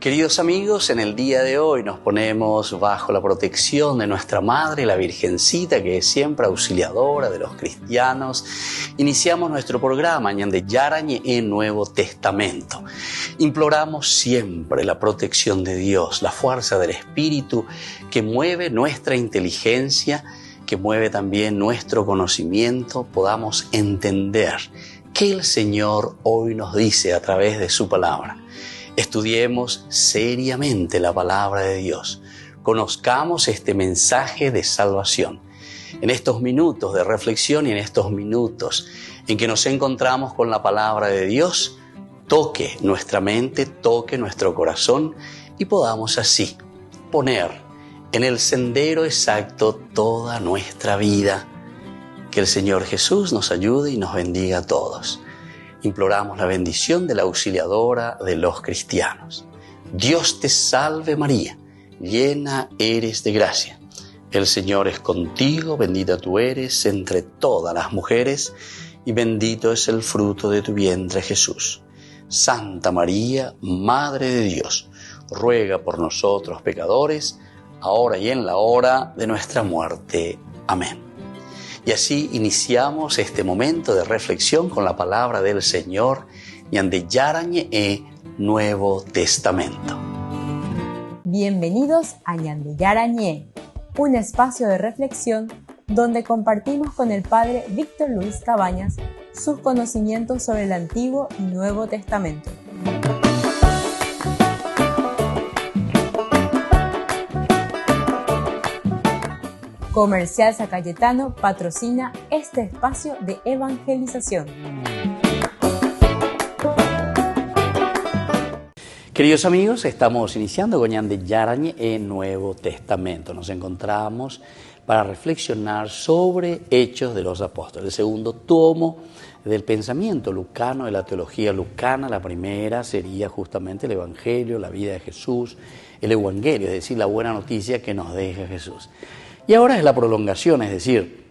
Queridos amigos, en el día de hoy nos ponemos bajo la protección de nuestra Madre, la Virgencita, que es siempre auxiliadora de los cristianos. Iniciamos nuestro programa Ñande Yarañe en Nuevo Testamento. Imploramos siempre la protección de Dios, la fuerza del Espíritu que mueve nuestra inteligencia, que mueve también nuestro conocimiento, podamos entender qué el Señor hoy nos dice a través de su palabra. Estudiemos seriamente la palabra de Dios. Conozcamos este mensaje de salvación. En estos minutos de reflexión y en estos minutos en que nos encontramos con la palabra de Dios, toque nuestra mente, toque nuestro corazón y podamos así poner en el sendero exacto toda nuestra vida. Que el Señor Jesús nos ayude y nos bendiga a todos. Imploramos la bendición de la auxiliadora de los cristianos. Dios te salve María, llena eres de gracia. El Señor es contigo, bendita tú eres entre todas las mujeres y bendito es el fruto de tu vientre Jesús. Santa María, Madre de Dios, ruega por nosotros pecadores, ahora y en la hora de nuestra muerte. Amén. Y así iniciamos este momento de reflexión con la palabra del Señor, Ñande Yarañe Nuevo Testamento. Bienvenidos a Ñande Yarañe, un espacio de reflexión donde compartimos con el Padre Víctor Luis Cabañas sus conocimientos sobre el Antiguo y Nuevo Testamento. Comercial San Cayetano patrocina este espacio de evangelización. Queridos amigos, estamos iniciando con Ñande Yarañe en Nuevo Testamento. Nos encontramos para reflexionar sobre Hechos de los Apóstoles, el segundo tomo del pensamiento lucano, de la teología lucana. La primera sería justamente el Evangelio, la vida de Jesús, el Evangelio, es decir, la buena noticia que nos deja Jesús. Y ahora es la prolongación, es decir,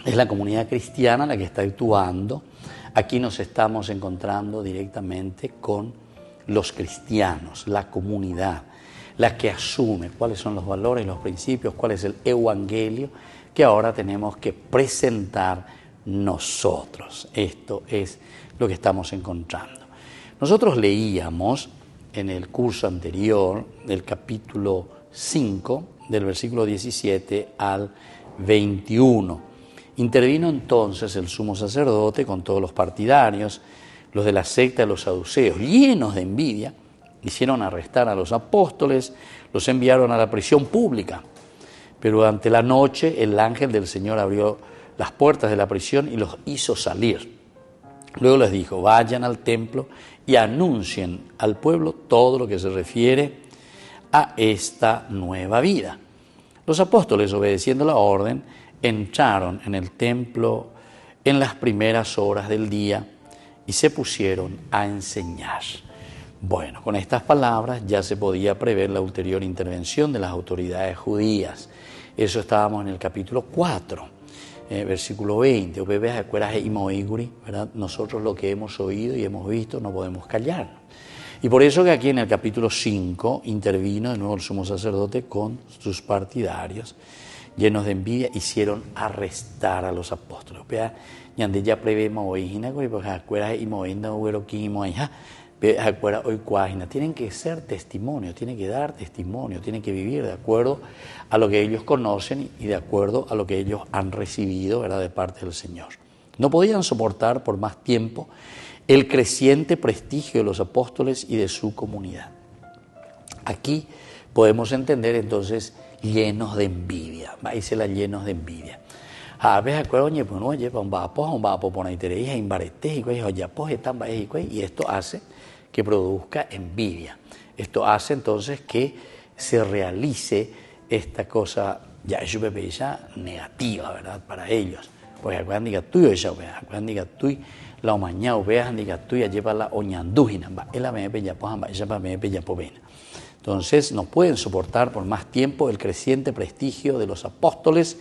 es la comunidad cristiana la que está actuando. Aquí nos estamos encontrando directamente con los cristianos, la comunidad, la que asume cuáles son los valores, los principios, cuál es el evangelio que ahora tenemos que presentar nosotros. Esto es lo que estamos encontrando. Nosotros leíamos en el curso anterior, del capítulo 5, del versículo 17 al 21. Intervino entonces el sumo sacerdote con todos los partidarios, los de la secta de los saduceos, llenos de envidia, hicieron arrestar a los apóstoles, los enviaron a la prisión pública. Pero durante la noche el ángel del Señor abrió las puertas de la prisión y los hizo salir. Luego les dijo: vayan al templo y anuncien al pueblo todo lo que se refiere a esta nueva vida. Los apóstoles, obedeciendo la orden, entraron en el templo en las primeras horas del día y se pusieron a enseñar. Bueno, con estas palabras ya se podía prever la ulterior intervención de las autoridades judías. Eso estábamos en el capítulo 4, versículo 20. ¿Verdad? Nosotros lo que hemos oído y hemos visto no podemos callar. Y por eso que aquí en el capítulo 5 intervino de nuevo el sumo sacerdote con sus partidarios, llenos de envidia, hicieron arrestar a los apóstoles. Ñande ya prevemos hoy, tienen que ser testimonio, tienen que dar testimonio, tienen que vivir de acuerdo a lo que ellos conocen y de acuerdo a lo que ellos han recibido, ¿verdad?, de parte del Señor. No podían soportar por más tiempo el creciente prestigio de los apóstoles y de su comunidad. Aquí podemos entender entonces llenos de envidia, llenos de envidia. Y esto hace que produzca envidia. Esto hace entonces que se realice esta cosa ya negativa, ¿verdad?, para ellos. Porque acuerdan diga tuyo ella, acuerdan diga tuyo la omañao, vean diga tuya lleva la oñandujina, ella me pella pojan, ella me pella povena. Entonces no pueden soportar por más tiempo el creciente prestigio de los apóstoles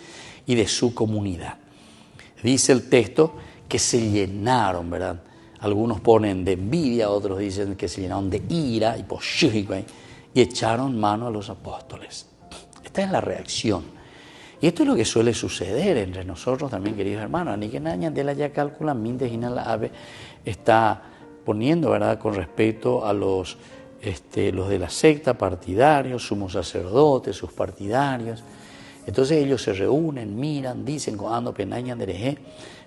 y de su comunidad. Dice el texto que se llenaron, ¿verdad?, Algunos ponen de envidia, otros dicen que se llenaron de ira y echaron mano a los apóstoles. Esta es la reacción. Y esto es lo que suele suceder entre nosotros también, queridos hermanos. Ni que nadie de la ya calcula, la ave está poniendo, ¿verdad?, con respecto a los de la secta, partidarios, sumos sacerdotes, sus partidarios. Entonces ellos se reúnen, miran, dicen, cuando penañan dereje,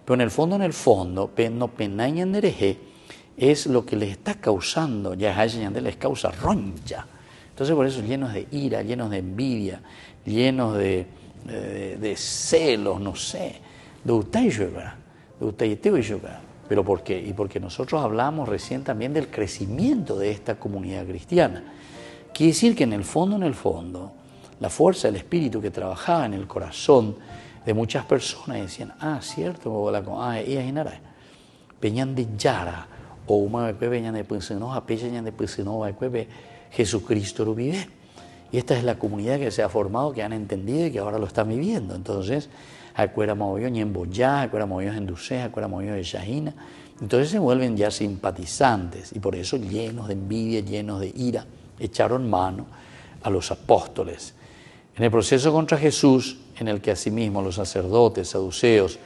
pero en el fondo, no penañan dereje es lo que les está causando, ya les causa roncha. Entonces por eso llenos de ira, llenos de envidia, llenos de celos, no sé, ¿pero por qué? Y porque nosotros hablamos recién también del crecimiento de esta comunidad cristiana. Quiere decir que en el fondo, la fuerza del Espíritu que trabajaba en el corazón de muchas personas decían, cierto, peñan de yara, o una peñan de pensenoja, peñan de pensenova, Jesucristo lo vive. Y esta es la comunidad que se ha formado, que han entendido y que ahora lo están viviendo. Entonces, acuera movió en Boyá, acuera movió en Dulce, acuera movió en Shahina. Entonces se vuelven ya simpatizantes y por eso llenos de envidia, llenos de ira, echaron mano a los apóstoles. En el proceso contra Jesús, en el que asimismo los sacerdotes, saduceos,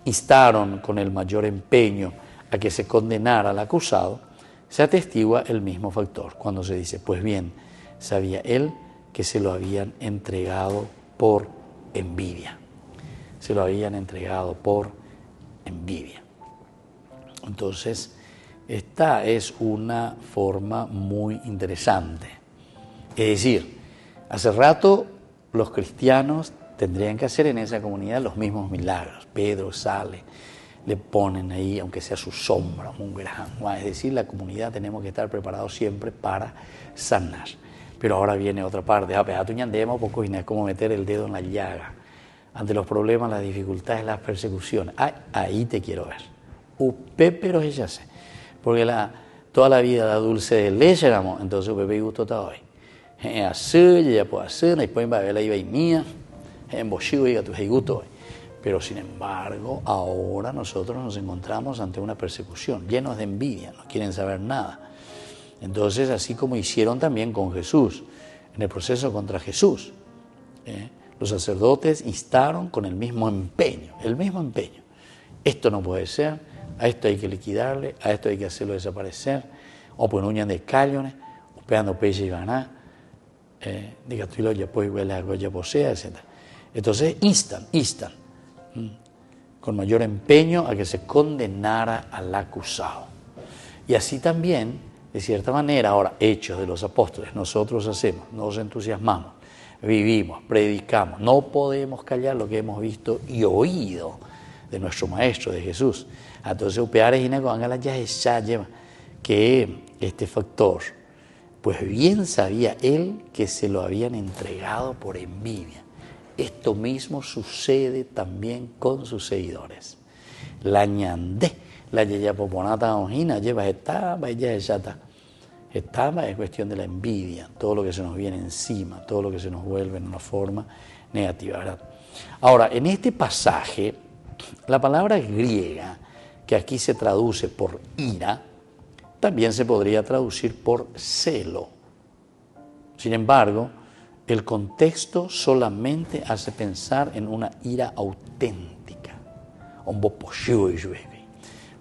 instaron con el mayor empeño a que se condenara al acusado, se atestigua el mismo factor, cuando se dice, pues bien, sabía él que se lo habían entregado por envidia. Se lo habían entregado por envidia. Entonces, esta es una forma muy interesante. Es decir, hace rato los cristianos tendrían que hacer en esa comunidad los mismos milagros. Pedro sale, le ponen ahí, aunque sea su sombra, un gran. Es decir, la comunidad tenemos que estar preparados siempre para sanar. Pero ahora viene otra parte. Es como meter el dedo en la llaga. Ante los problemas, las dificultades, las persecuciones. Ahí te quiero ver. Pero ella sé. Porque toda la vida da dulce de leche, entonces Pepe gusto está hoy. Así, ya puede hacer, después va a ver la iba y mía, en Boshigo y a tu gusto hoy. Pero sin embargo, ahora nosotros nos encontramos ante una persecución, llenos de envidia, no quieren saber nada. Entonces, así como hicieron también con Jesús, en el proceso contra Jesús, los sacerdotes instaron con el mismo empeño. Esto no puede ser, a esto hay que liquidarle, a esto hay que hacerlo desaparecer, o pues uñan de callones, o pegando peche y ganá, diga tú ya puedes huele a ya posea, etc. Entonces instan con mayor empeño a que se condenara al acusado. Y así también, de cierta manera, ahora, hechos de los apóstoles, nosotros hacemos, nos entusiasmamos, vivimos, predicamos, no podemos callar lo que hemos visto y oído de nuestro Maestro, de Jesús. Entonces, que este factor, pues bien sabía él que se lo habían entregado por envidia. Esto mismo sucede también con sus seguidores. La ñandé, la yayapoponata ojina, lleva etapa, ella es chata. Etapa es cuestión de la envidia, todo lo que se nos viene encima, todo lo que se nos vuelve en una forma negativa, ¿verdad? Ahora, en este pasaje, la palabra griega, que aquí se traduce por ira, también se podría traducir por celo. Sin embargo, el contexto solamente hace pensar en una ira auténtica.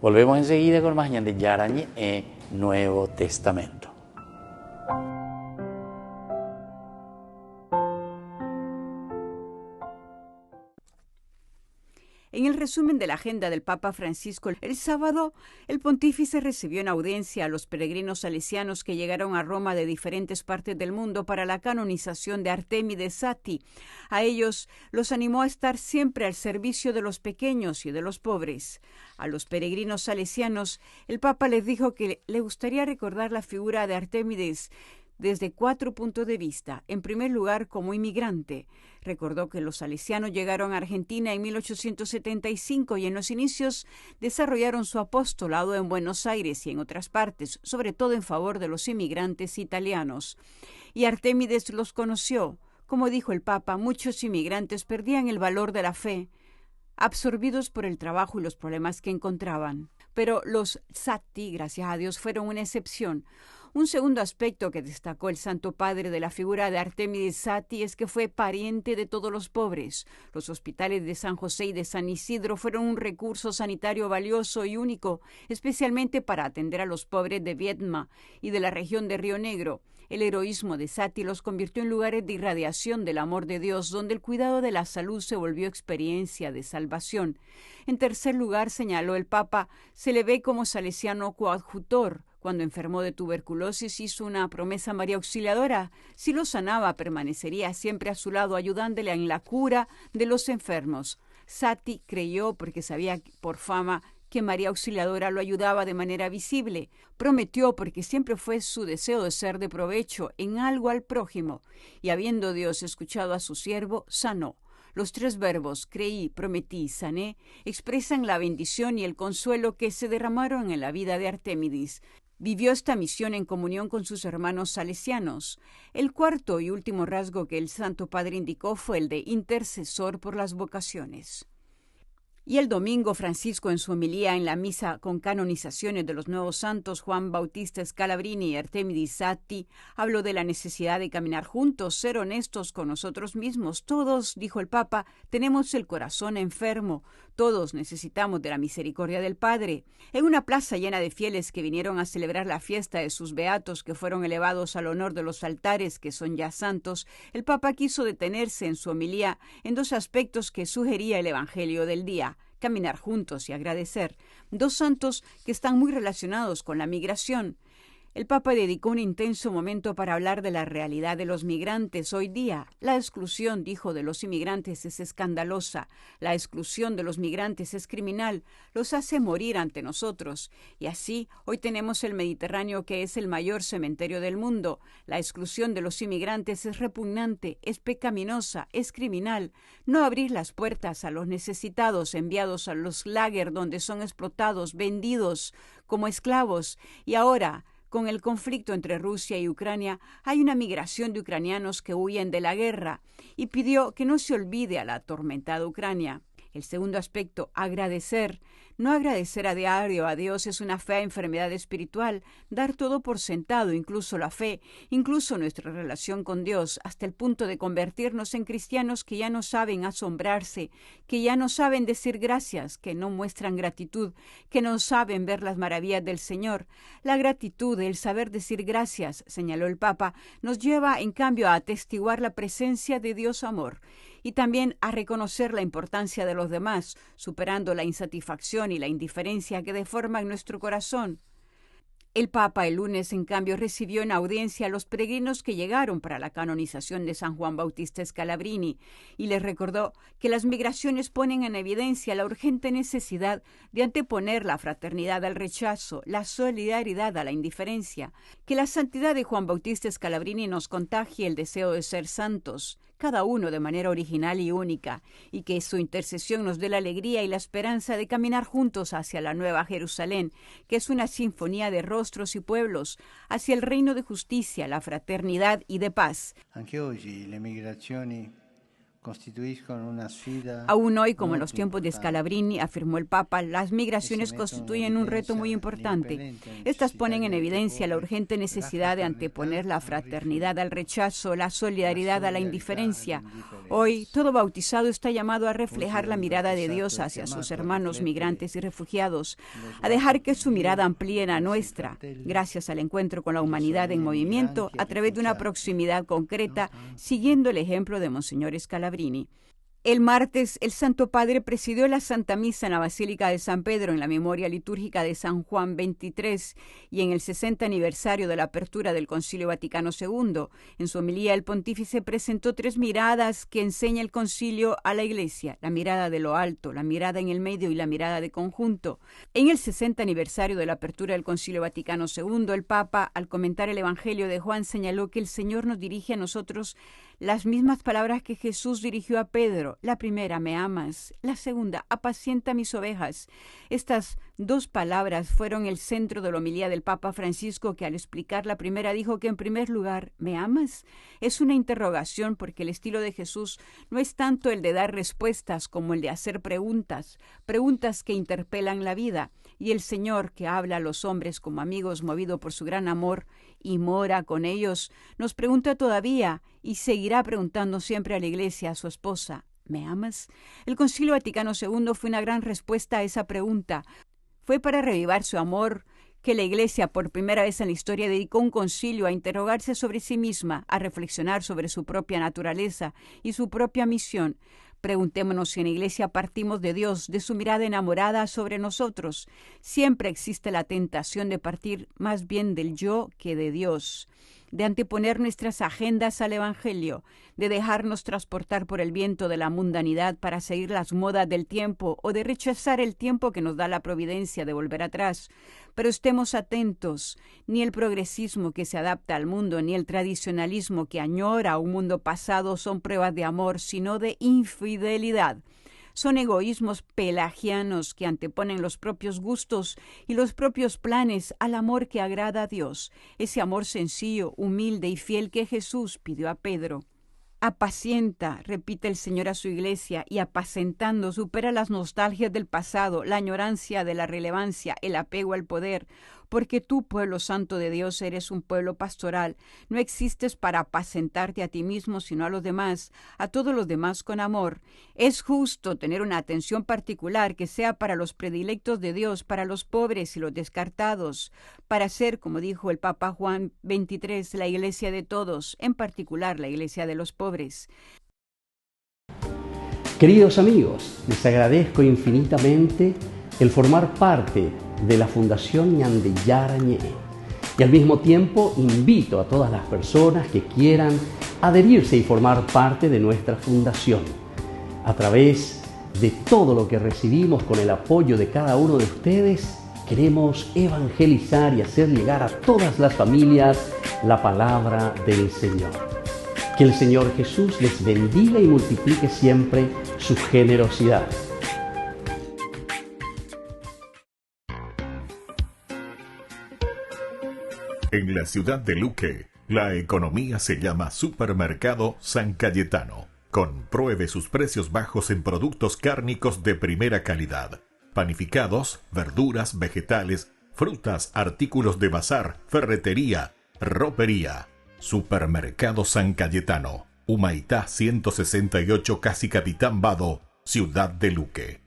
Volvemos enseguida con más de Yarañe en Nuevo Testamento. En el resumen de la agenda del Papa Francisco, el sábado, el pontífice recibió en audiencia a los peregrinos salesianos que llegaron a Roma de diferentes partes del mundo para la canonización de Artemides Sati. A ellos los animó a estar siempre al servicio de los pequeños y de los pobres. A los peregrinos salesianos, el Papa les dijo que le gustaría recordar la figura de Artemides desde 4 puntos de vista. En primer lugar, como inmigrante. Recordó que los salesianos llegaron a Argentina en 1875 y en los inicios desarrollaron su apostolado en Buenos Aires y en otras partes, sobre todo en favor de los inmigrantes italianos. Y Artemides los conoció. Como dijo el Papa, muchos inmigrantes perdían el valor de la fe absorbidos por el trabajo y los problemas que encontraban. Pero los Sati, gracias a Dios, fueron una excepción. Un segundo aspecto que destacó el Santo Padre de la figura de Artemides Sati es que fue pariente de todos los pobres. Los hospitales de San José y de San Isidro fueron un recurso sanitario valioso y único, especialmente para atender a los pobres de Viedma y de la región de Río Negro. El heroísmo de Sati los convirtió en lugares de irradiación del amor de Dios, donde el cuidado de la salud se volvió experiencia de salvación. En tercer lugar, señaló el Papa, se le ve como salesiano coadjutor. Cuando enfermó de tuberculosis hizo una promesa a María Auxiliadora. Si lo sanaba, permanecería siempre a su lado, ayudándole en la cura de los enfermos. Sati creyó porque sabía por fama que María Auxiliadora lo ayudaba de manera visible. Prometió porque siempre fue su deseo de ser de provecho en algo al prójimo. Y habiendo Dios escuchado a su siervo, sanó. Los tres verbos creí, prometí, sané expresan la bendición y el consuelo que se derramaron en la vida de Artemides. Vivió esta misión en comunión con sus hermanos salesianos. El cuarto y último rasgo que el Santo Padre indicó fue el de intercesor por las vocaciones. Y el domingo, Francisco, en su homilía en la misa con canonizaciones de los nuevos santos Juan Bautista Scalabrini y Artemides Sati, habló de la necesidad de caminar juntos, ser honestos con nosotros mismos. Todos, dijo el Papa, tenemos el corazón enfermo. Todos necesitamos de la misericordia del Padre. En una plaza llena de fieles que vinieron a celebrar la fiesta de sus beatos que fueron elevados al honor de los altares que son ya santos, el Papa quiso detenerse en su homilía en dos aspectos que sugería el Evangelio del día: caminar juntos y agradecer, dos santos que están muy relacionados con la migración. El Papa dedicó un intenso momento para hablar de la realidad de los migrantes hoy día. La exclusión, dijo, de los inmigrantes es escandalosa. La exclusión de los migrantes es criminal. Los hace morir ante nosotros. Y así, hoy tenemos el Mediterráneo, que es el mayor cementerio del mundo. La exclusión de los inmigrantes es repugnante, es pecaminosa, es criminal. No abrir las puertas a los necesitados enviados a los lager donde son explotados, vendidos como esclavos. Y ahora, con el conflicto entre Rusia y Ucrania, hay una migración de ucranianos que huyen de la guerra, y pidió que no se olvide a la atormentada Ucrania. El segundo aspecto, agradecer. No agradecer a diario a Dios es una fea enfermedad espiritual. Dar todo por sentado, incluso la fe, incluso nuestra relación con Dios, hasta el punto de convertirnos en cristianos que ya no saben asombrarse, que ya no saben decir gracias, que no muestran gratitud, que no saben ver las maravillas del Señor. La gratitud, el saber decir gracias, señaló el Papa, nos lleva en cambio a atestiguar la presencia de Dios amor, y también a reconocer la importancia de los demás, superando la insatisfacción y la indiferencia que deforman nuestro corazón. El Papa el lunes, en cambio, recibió en audiencia a los peregrinos que llegaron para la canonización de San Juan Bautista Scalabrini y les recordó que las migraciones ponen en evidencia la urgente necesidad de anteponer la fraternidad al rechazo, la solidaridad a la indiferencia, que la santidad de Juan Bautista Scalabrini nos contagie el deseo de ser santos, cada uno de manera original y única, y que su intercesión nos dé la alegría y la esperanza de caminar juntos hacia la Nueva Jerusalén, que es una sinfonía de rostros y pueblos, hacia el reino de justicia, la fraternidad y de paz. Aún hoy, como en los tiempos de Scalabrini, afirmó el Papa, las migraciones constituyen un reto muy importante. Estas ponen en evidencia la urgente necesidad de anteponer la fraternidad al rechazo, la solidaridad a la indiferencia. Hoy, todo bautizado está llamado a reflejar la mirada de Dios hacia sus hermanos migrantes y refugiados, a dejar que su mirada amplíe la nuestra, gracias al encuentro con la humanidad en movimiento, a través de una proximidad concreta, siguiendo el ejemplo de Monseñor Scalabrini. El martes, el Santo Padre presidió la Santa Misa en la Basílica de San Pedro en la memoria litúrgica de San Juan XXIII y en el 60 aniversario de la apertura del Concilio Vaticano II. En su homilía, el pontífice presentó 3 miradas que enseña el concilio a la Iglesia: la mirada de lo alto, la mirada en el medio y la mirada de conjunto. En el 60 aniversario de la apertura del Concilio Vaticano II, el Papa, al comentar el Evangelio de Juan, señaló que el Señor nos dirige a nosotros las mismas palabras que Jesús dirigió a Pedro. La primera, me amas. La segunda, apacienta mis ovejas. Estas 2 palabras fueron el centro de la homilía del Papa Francisco, que al explicar la primera dijo que en primer lugar, ¿me amas? Es una interrogación porque el estilo de Jesús no es tanto el de dar respuestas como el de hacer preguntas, preguntas que interpelan la vida. Y el Señor, que habla a los hombres como amigos movido por su gran amor y mora con ellos, nos pregunta todavía y seguirá preguntando siempre a la Iglesia, a su esposa, ¿me amas? El Concilio Vaticano II fue una gran respuesta a esa pregunta. Fue para revivar su amor que la Iglesia, por primera vez en la historia, dedicó un concilio a interrogarse sobre sí misma, a reflexionar sobre su propia naturaleza y su propia misión. Preguntémonos si en la Iglesia partimos de Dios, de su mirada enamorada sobre nosotros. Siempre existe la tentación de partir más bien del yo que de Dios, de anteponer nuestras agendas al Evangelio, de dejarnos transportar por el viento de la mundanidad para seguir las modas del tiempo o de rechazar el tiempo que nos da la providencia de volver atrás. Pero estemos atentos, ni el progresismo que se adapta al mundo, ni el tradicionalismo que añora un mundo pasado son pruebas de amor, sino de infidelidad. Son egoísmos pelagianos que anteponen los propios gustos y los propios planes al amor que agrada a Dios, ese amor sencillo, humilde y fiel que Jesús pidió a Pedro. Apacienta, repite el Señor a su Iglesia, y apacentando supera las nostalgias del pasado, la añorancia de la relevancia, el apego al poder, porque tú, pueblo santo de Dios, eres un pueblo pastoral. No existes para apacentarte a ti mismo, sino a los demás, a todos los demás con amor. Es justo tener una atención particular que sea para los predilectos de Dios, para los pobres y los descartados, para ser, como dijo el Papa Juan XXIII, la Iglesia de todos, en particular la Iglesia de los pobres. Queridos amigos, les agradezco infinitamente el formar parte de la Fundación Ñande Yarañe, y al mismo tiempo invito a todas las personas que quieran adherirse y formar parte de nuestra fundación. A través de todo lo que recibimos con el apoyo de cada uno de ustedes, queremos evangelizar y hacer llegar a todas las familias la palabra del Señor. Que el Señor Jesús les bendiga y multiplique siempre su generosidad. En la ciudad de Luque, la economía se llama Supermercado San Cayetano. Compruebe sus precios bajos en productos cárnicos de primera calidad. Panificados, verduras, vegetales, frutas, artículos de bazar, ferretería, ropería. Supermercado San Cayetano, Humaitá 168, Casi Capitán Vado, ciudad de Luque.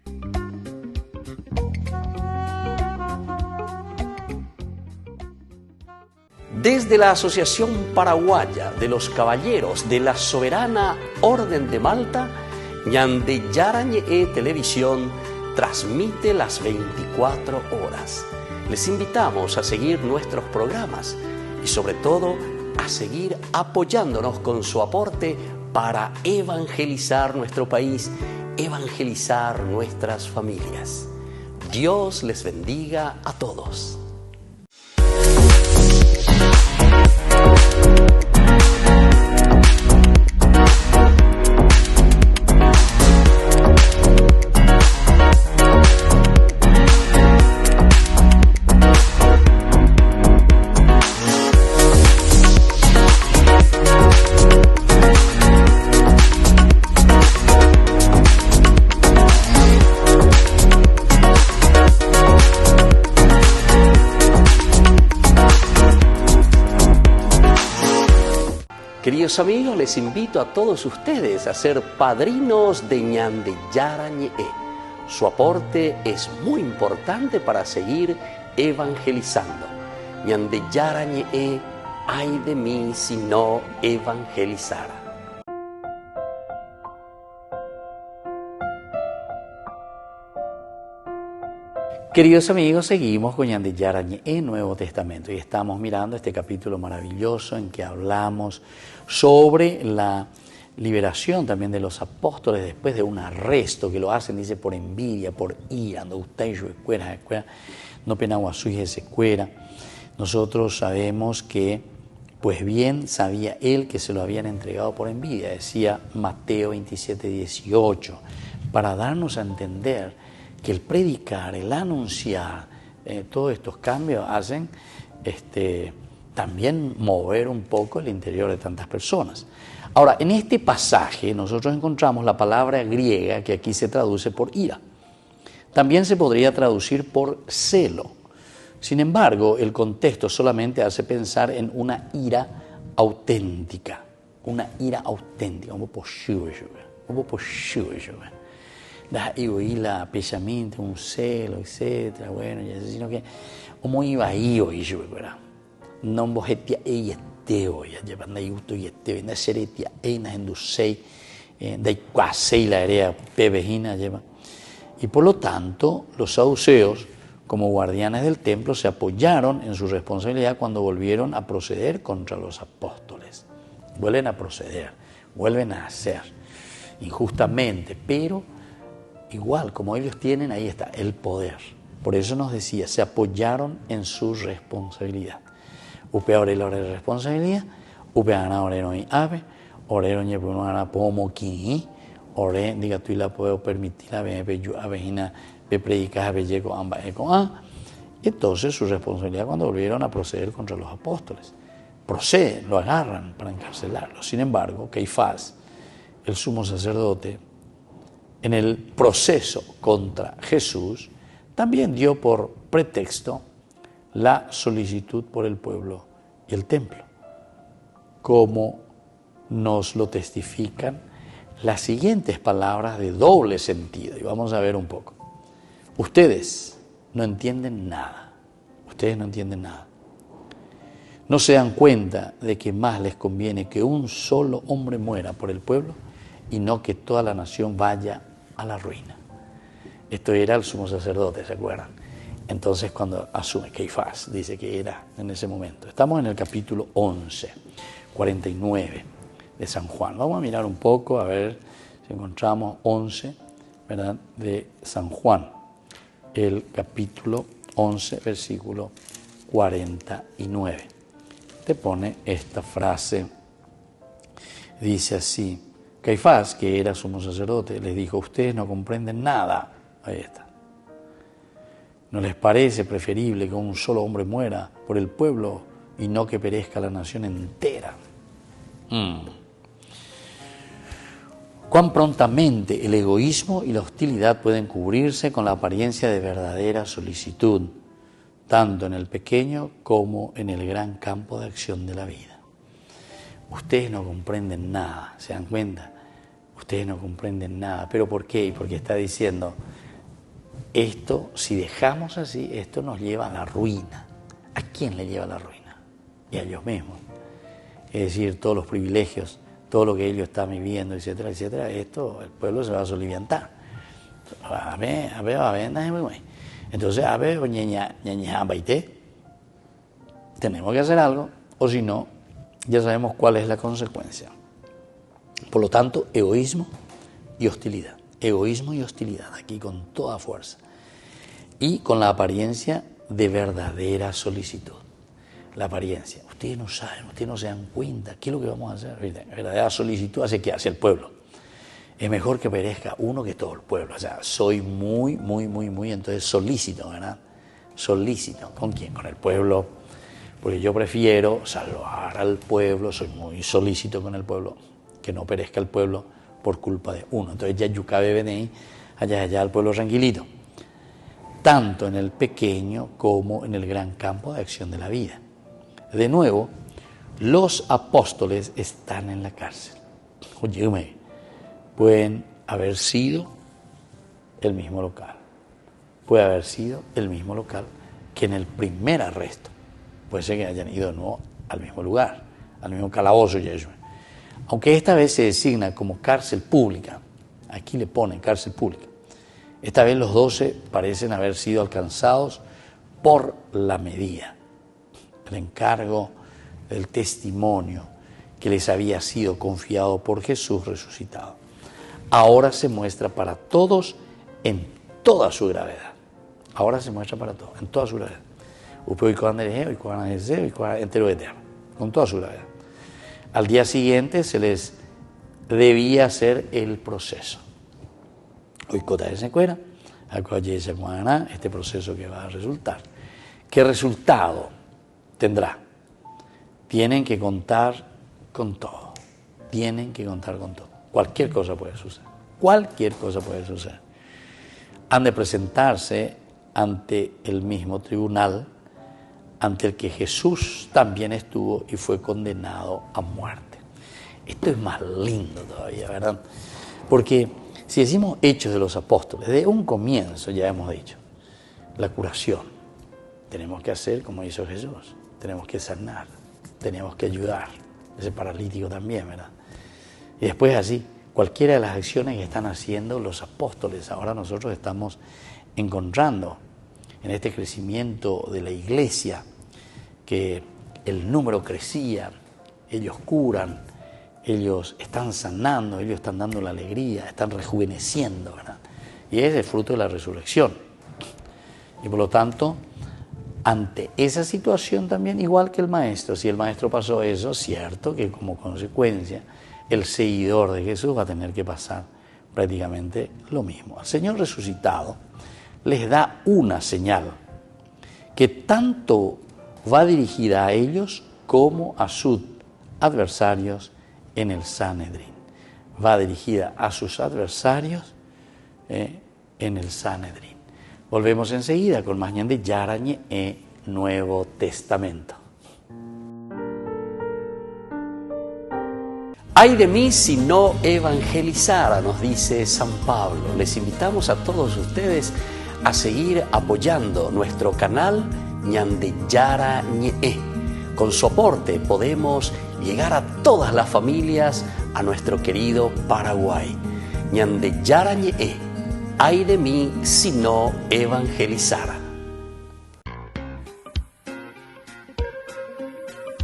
Desde la Asociación Paraguaya de los Caballeros de la Soberana Orden de Malta, Ñande Yarañe Televisión transmite las 24 horas. Les invitamos a seguir nuestros programas y sobre todo a seguir apoyándonos con su aporte para evangelizar nuestro país, evangelizar nuestras familias. Dios les bendiga a todos. Queridos amigos, les invito a todos ustedes a ser padrinos de Ñande Yarañe. Su aporte es muy importante para seguir evangelizando. Ñande Yarañe, ay de mí si no evangelizara. Queridos amigos, seguimos con Ñande Yarañe en Nuevo Testamento y estamos mirando este capítulo maravilloso en que hablamos sobre la liberación también de los apóstoles después de un arresto que lo hacen, dice, por envidia, por ira, no penaguasui. Nosotros sabemos que, pues bien sabía él que se lo habían entregado por envidia, decía Mateo 27:18, para darnos a entender que el predicar, el anunciar, todos estos cambios hacen también mover un poco el interior de tantas personas. Ahora, en este pasaje nosotros encontramos la palabra griega que aquí se traduce por ira. También se podría traducir por celo. Sin embargo, el contexto solamente hace pensar en una ira auténtica. Una ira auténtica. La pensamiento, un celo, etcétera. Bueno, ya sé, sino que como iba ahí hoy, ¿verdad? No bojetia ella teo ya llevan de gusto y venda seretia einas endusei de cuasei la area pebejina lleva. Y por lo tanto, los saduceos, como guardianes del templo, se apoyaron en su responsabilidad cuando volvieron a proceder contra los apóstoles. Vuelven a proceder, vuelven a hacer injustamente, pero igual, como ellos tienen, ahí está el poder. Por eso nos decía, se apoyaron en su responsabilidad. Upe ahora la responsabilidad, upe gana orero y ave, orero y uno gana pomo ki, ore, diga tú y la puedo permitir a ver, yo a vejina, ve predicas a belleco amba eco a. Entonces su responsabilidad cuando volvieron a proceder contra los apóstoles. Proceden, lo agarran para encarcelarlo. Sin embargo, Caifás, el sumo sacerdote, en el proceso contra Jesús, también dio por pretexto la solicitud por el pueblo y el templo, como nos lo testifican las siguientes palabras de doble sentido. Y vamos a ver un poco. Ustedes no entienden nada. Ustedes no entienden nada. No se dan cuenta de que más les conviene que un solo hombre muera por el pueblo y no que toda la nación vaya a la ruina. Esto era el sumo sacerdote, ¿se acuerdan? Entonces cuando asume Caifás, dice que era en ese momento. Estamos en el capítulo 11, 49 de San Juan. Vamos a mirar un poco, a ver si encontramos 11, ¿verdad? De San Juan. El capítulo 11, versículo 49. Te pone esta frase, dice así: Caifás, que era sumo sacerdote, les dijo, ustedes no comprenden nada. Ahí está. ¿No les parece preferible que un solo hombre muera por el pueblo y no que perezca la nación entera? Cuán prontamente el egoísmo y la hostilidad pueden cubrirse con la apariencia de verdadera solicitud, tanto en el pequeño como en el gran campo de acción de la vida. Ustedes no comprenden nada, ¿se dan cuenta? Ustedes no comprenden nada. ¿Pero por qué? Porque está diciendo, esto, si dejamos así, esto nos lleva a la ruina. ¿A quién le lleva a la ruina? Y a ellos mismos. Es decir, todos los privilegios, todo lo que ellos están viviendo, etcétera, etcétera, esto, el pueblo se va a soliviantar. Entonces, tenemos que hacer algo, o si no, ya sabemos cuál es la consecuencia. Por lo tanto, egoísmo y hostilidad. Egoísmo y hostilidad, aquí con toda fuerza. Y con la apariencia de verdadera solicitud. La apariencia. Ustedes no saben, ustedes no se dan cuenta. ¿Qué es lo que vamos a hacer? Verdadera solicitud hacia ¿qué? Hacia el pueblo. Es mejor que perezca uno que todo el pueblo. O sea, soy muy, entonces solícito, ¿verdad? Solícito. ¿Con quién? Con el pueblo. Porque yo prefiero salvar al pueblo, soy muy solícito con el pueblo, que no perezca el pueblo por culpa de uno. Entonces ya yucabe venei, allá el pueblo tranquilito. Tanto en el pequeño como en el gran campo de acción de la vida. De nuevo, los apóstoles están en la cárcel. Oye, pueden haber sido el mismo local. Puede haber sido el mismo local que en el primer arresto. Puede ser que hayan ido de nuevo al mismo lugar, al mismo calabozo. Aunque esta vez se designa como cárcel pública, aquí le ponen cárcel pública. Esta vez los 12 parecen haber sido alcanzados por la medida, el encargo del testimonio que les había sido confiado por Jesús resucitado. Ahora se muestra para todos en toda su gravedad. Ahora se muestra para todos, en toda su gravedad. Con toda su gravedad. Al día siguiente se les debía hacer el proceso. Hoy cota de secuera, este proceso que va a resultar. ¿Qué resultado tendrá? Tienen que contar con todo. Tienen que contar con todo. Cualquier cosa puede suceder. Cualquier cosa puede suceder. Han de presentarse ante el mismo tribunal ante el que Jesús también estuvo y fue condenado a muerte. Esto es más lindo todavía, ¿verdad? Porque si decimos Hechos de los Apóstoles, de un comienzo ya hemos dicho, la curación. Tenemos que hacer como hizo Jesús, tenemos que sanar, tenemos que ayudar. Ese paralítico también, ¿verdad? Y después así, cualquiera de las acciones que están haciendo los apóstoles, ahora nosotros estamos encontrando en este crecimiento de la iglesia, que el número crecía, ellos curan, ellos están sanando, ellos están dando la alegría, están rejuveneciendo, ¿verdad? Y ese es el fruto de la resurrección. Y por lo tanto, ante esa situación también, igual que el maestro, si el maestro pasó eso, cierto que como consecuencia, el seguidor de Jesús va a tener que pasar prácticamente lo mismo. El Señor resucitado les da una señal que tanto va dirigida a ellos como a sus adversarios en el Sanedrín. Va dirigida a sus adversarios en el Sanedrín. Volvemos enseguida con más ñande Yarañe e Nuevo Testamento. Ay de mí si no evangelizara, nos dice San Pablo. Les invitamos a todos ustedes a seguir apoyando nuestro canal ñande Yarañe. Con su aporte podemos llegar a todas las familias a nuestro querido Paraguay. ñande Yarañe. Ay de mí si no evangelizara.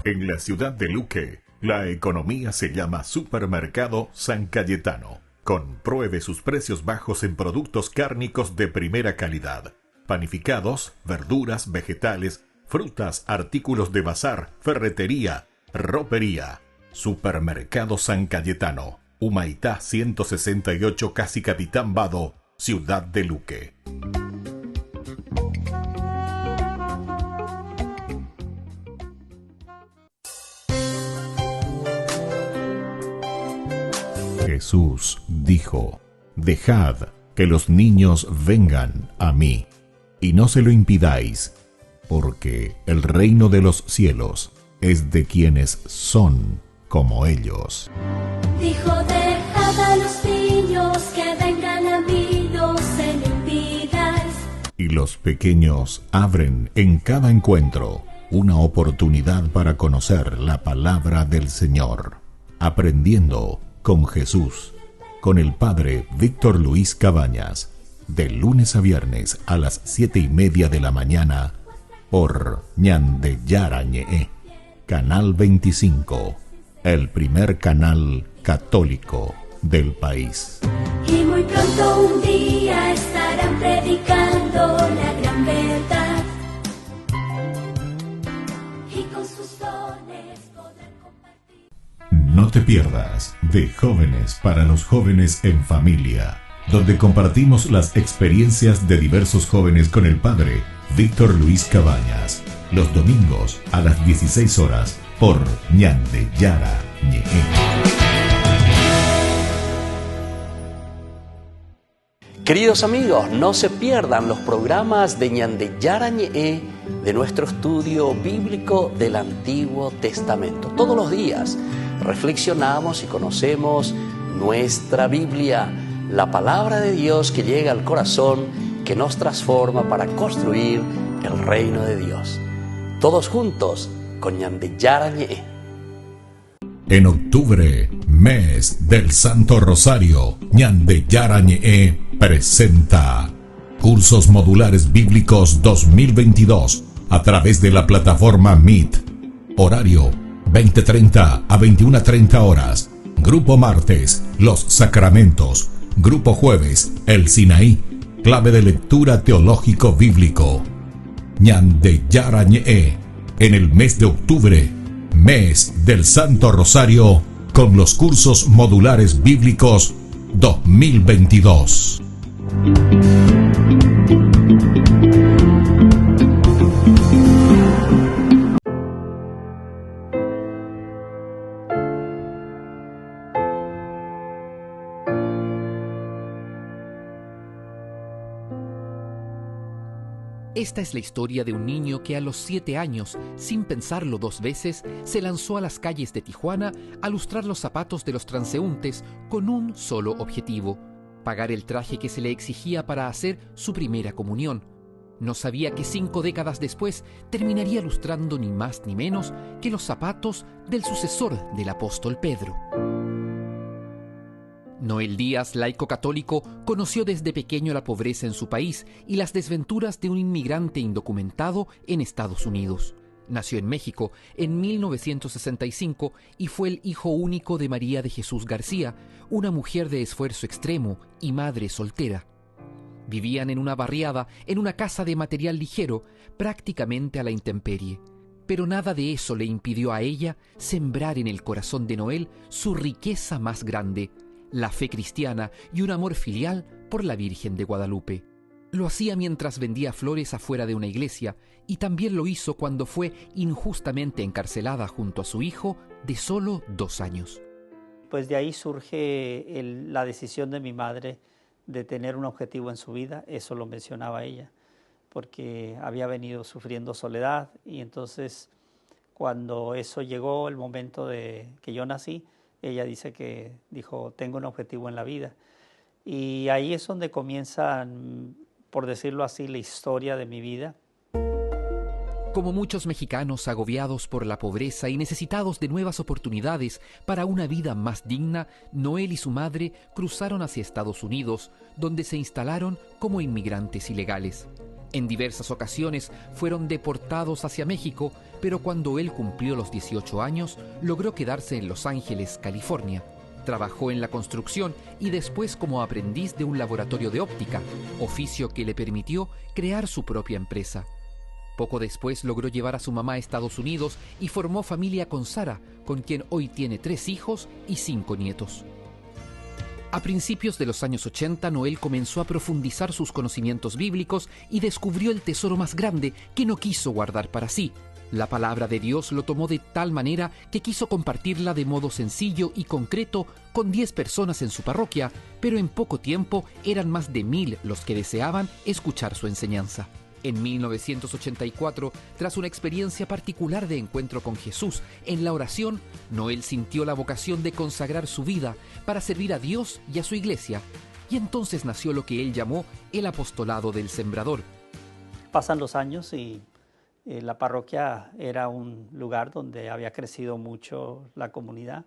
En la ciudad de Luque, la economía se llama Supermercado San Cayetano. Compruebe sus precios bajos en productos cárnicos de primera calidad. Panificados, verduras, vegetales, frutas, artículos de bazar, ferretería, ropería. Supermercado San Cayetano. Humaitá 168, Casi Capitán Vado, ciudad de Luque. Jesús dijo: dejad que los niños vengan a mí, y no se lo impidáis, porque el reino de los cielos es de quienes son como ellos. Dijo: dejad a los niños que vengan a mí, no se lo impidáis. Y los pequeños abren en cada encuentro una oportunidad para conocer la palabra del Señor, aprendiendo con Jesús, con el Padre Víctor Luis Cabañas, de lunes a viernes a las 7:30 de la mañana, por ñande Yarañe, Canal 25, el primer canal católico del país. Y muy pronto un día estarán predicando la gran verdad, y con sus dones podrán compartir. No te pierdas de Jóvenes para los Jóvenes en Familia, donde compartimos las experiencias de diversos jóvenes con el Padre Víctor Luis Cabañas, los domingos a las 16 horas por ñande Yarañe. Queridos amigos, no se pierdan los programas de ñande Yarañe de nuestro estudio bíblico del Antiguo Testamento. Todos los días reflexionamos y conocemos nuestra Biblia, la palabra de Dios que llega al corazón, que nos transforma para construir el reino de Dios. Todos juntos con ñande Yarañe. En octubre, mes del Santo Rosario, ñande Yarañe presenta Cursos Modulares Bíblicos 2022 a través de la plataforma Meet. Horario 20:30 a 21:30 horas. Grupo martes, Los Sacramentos. Grupo jueves, El Sinaí, clave de lectura teológico bíblico. ñande Yarañe en el mes de octubre, mes del Santo Rosario, con los Cursos Modulares Bíblicos 2022. Esta es la historia de un niño que a los 7 años, sin pensarlo 2 veces, se lanzó a las calles de Tijuana a lustrar los zapatos de los transeúntes con un solo objetivo: pagar el traje que se le exigía para hacer su primera comunión. No sabía que 5 décadas después terminaría lustrando ni más ni menos que los zapatos del sucesor del apóstol Pedro. Noel Díaz, laico católico, conoció desde pequeño la pobreza en su país y las desventuras de un inmigrante indocumentado en Estados Unidos. Nació en México en 1965 y fue el hijo único de María de Jesús García, una mujer de esfuerzo extremo y madre soltera. Vivían en una barriada, en una casa de material ligero, prácticamente a la intemperie. Pero nada de eso le impidió a ella sembrar en el corazón de Noel su riqueza más grande: la fe cristiana y un amor filial por la Virgen de Guadalupe. Lo hacía mientras vendía flores afuera de una iglesia, y también lo hizo cuando fue injustamente encarcelada junto a su hijo de solo 2 años. Pues de ahí surge la decisión de mi madre de tener un objetivo en su vida. Eso lo mencionaba ella, porque había venido sufriendo soledad, y entonces cuando eso llegó, el momento de que yo nací, ella dijo, tengo un objetivo en la vida. Y ahí es donde comienza, por decirlo así, la historia de mi vida. Como muchos mexicanos agobiados por la pobreza y necesitados de nuevas oportunidades para una vida más digna, Noel y su madre cruzaron hacia Estados Unidos, donde se instalaron como inmigrantes ilegales. En diversas ocasiones fueron deportados hacia México, pero cuando él cumplió los 18 años, logró quedarse en Los Ángeles, California. Trabajó en la construcción y después como aprendiz de un laboratorio de óptica, oficio que le permitió crear su propia empresa. Poco después logró llevar a su mamá a Estados Unidos y formó familia con Sara, con quien hoy tiene 3 hijos y 5 nietos. A principios de los años 80, Noel comenzó a profundizar sus conocimientos bíblicos y descubrió el tesoro más grande que no quiso guardar para sí. La palabra de Dios lo tomó de tal manera que quiso compartirla de modo sencillo y concreto con 10 personas en su parroquia, pero en poco tiempo eran más de 1000 los que deseaban escuchar su enseñanza. En 1984, tras una experiencia particular de encuentro con Jesús en la oración, Noel sintió la vocación de consagrar su vida para servir a Dios y a su iglesia, y entonces nació lo que él llamó el apostolado del sembrador. Pasan los años y la parroquia era un lugar donde había crecido mucho la comunidad,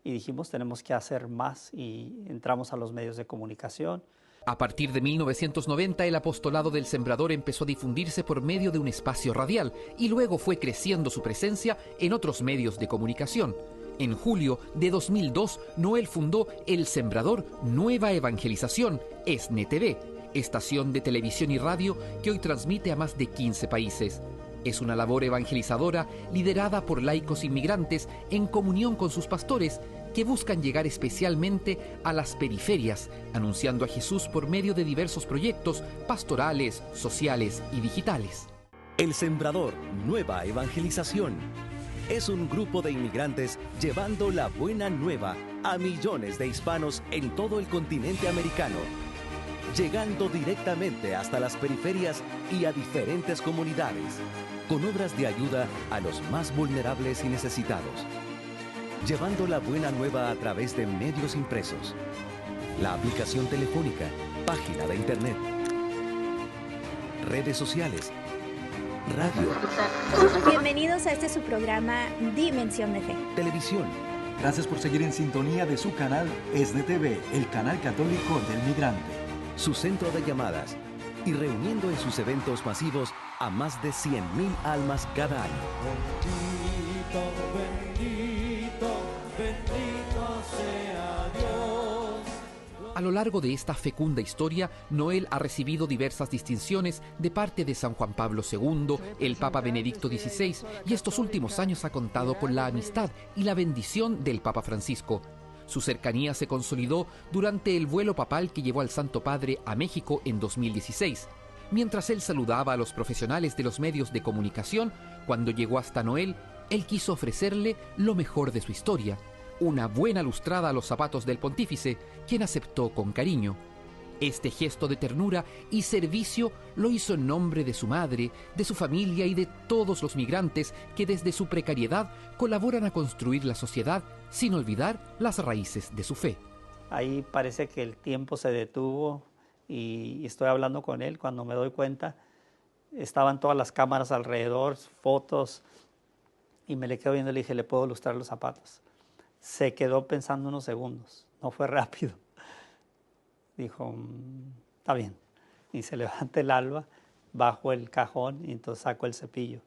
y dijimos, tenemos que hacer más, y entramos a los medios de comunicación. A partir de 1990, el apostolado del sembrador empezó a difundirse por medio de un espacio radial y luego fue creciendo su presencia en otros medios de comunicación. En julio de 2002, Noel fundó El Sembrador Nueva Evangelización, SNTV, estación de televisión y radio que hoy transmite a más de 15 países. Es una labor evangelizadora liderada por laicos inmigrantes en comunión con sus pastores, que buscan llegar especialmente a las periferias, anunciando a Jesús por medio de diversos proyectos pastorales, sociales y digitales. El Sembrador Nueva Evangelización es un grupo de inmigrantes llevando la buena nueva a millones de hispanos en todo el continente americano, llegando directamente hasta las periferias y a diferentes comunidades, con obras de ayuda a los más vulnerables y necesitados. Llevando la buena nueva a través de medios impresos, la aplicación telefónica, página de internet, redes sociales, radio. Bienvenidos a su programa Dimensión de Fe. Televisión. Gracias por seguir en sintonía de su canal SNTV, el canal católico del migrante. Su centro de llamadas y reuniendo en sus eventos masivos a más de 100,000 almas cada año. Bendito sea Dios. A lo largo de esta fecunda historia, Noel ha recibido diversas distinciones de parte de San Juan Pablo II, el Papa Benedicto XVI, y estos últimos años ha contado con la amistad y la bendición del Papa Francisco. Su cercanía se consolidó durante el vuelo papal que llevó al Santo Padre a México en 2016. Mientras él saludaba a los profesionales de los medios de comunicación, cuando llegó hasta Noel, él quiso ofrecerle lo mejor de su historia, una buena lustrada a los zapatos del pontífice, quien aceptó con cariño. Este gesto de ternura y servicio lo hizo en nombre de su madre, de su familia y de todos los migrantes que desde su precariedad colaboran a construir la sociedad sin olvidar las raíces de su fe. Ahí parece que el tiempo se detuvo y estoy hablando con él. Cuando me doy cuenta, estaban todas las cámaras alrededor, fotos, y me le quedo viendo y le dije, ¿le puedo lustrar los zapatos? Se quedó pensando unos segundos, no fue rápido. Dijo, está bien. Y se levanta el alba, bajo el cajón y entonces saco el cepillo.